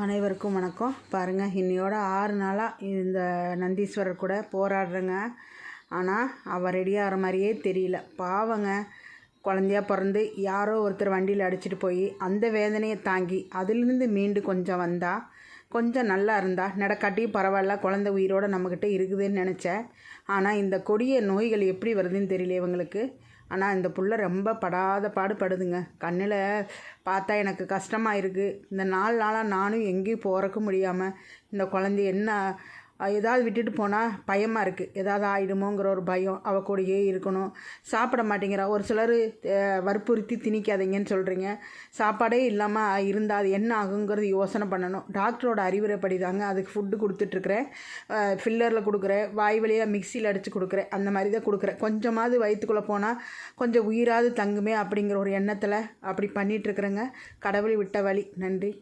அனைவருக்கும் வணக்கம். பாருங்கள், இன்னையோட 6 நாளாக இந்த நந்தீஸ்வரர் கூட போராடுறேங்க. ஆனால் அவள் ரெடியாகிற மாதிரியே தெரியல. பாவங்க, குழந்தையா பிறந்து யாரோ ஒருத்தர் வண்டியில் அடிச்சிட்டு போய் அந்த வேதனையை தாங்கி அதிலிருந்து மீண்டு கொஞ்சம் வந்தா, கொஞ்சம் நல்லா இருந்தா, நடக்காட்டியும் பரவாயில்ல, குழந்தை உயிரோடு நம்மக்கிட்ட இருக்குதுன்னு நினச்சேன். ஆனால் இந்த கொடிய நோய்கள் எப்படி வருதுன்னு தெரியல இவங்களுக்கு. ஆனால் இந்த புள்ள ரொம்ப படாத பாடுபடுதுங்க. கண்ணில் பார்த்தா எனக்கு கஷ்டமாக இருக்குது. இந்த 4 நாளாக நானும் எங்கேயும் போகிறக்கு முடியாமல் இந்த குழந்தை என்ன ஏதாவது விட்டுட்டு போனால் பயமாக இருக்குது. ஏதாவது ஆகிடுமோங்கிற ஒரு பயம். அவள் கூடயே இருக்கணும். சாப்பிட மாட்டேங்கிறா. ஒரு சிலர் வற்புறுத்தி திணிக்காதீங்கன்னு சொல்கிறீங்க. சாப்பாடே இல்லாமல் இருந்தால் அது என்ன ஆகுங்கிறது யோசனை பண்ணணும். டாக்டரோட அறிவுரைப்படி தாங்க அதுக்கு ஃபுட்டு கொடுத்துட்ருக்குறேன். ஃபில்லரில் கொடுக்குறேன், வாய் வழியாக மிக்சியில் அடித்து கொடுக்குறேன். அந்த மாதிரி தான் கொடுக்குறேன். கொஞ்சமாவது வயிற்றுக்குள்ளே போனால் கொஞ்சம் உயிராது தங்குமே அப்படிங்கிற ஒரு எண்ணத்தில் அப்படி பண்ணிகிட்ருக்குறேங்க. கடவுள் விட்ட வழி. நன்றி.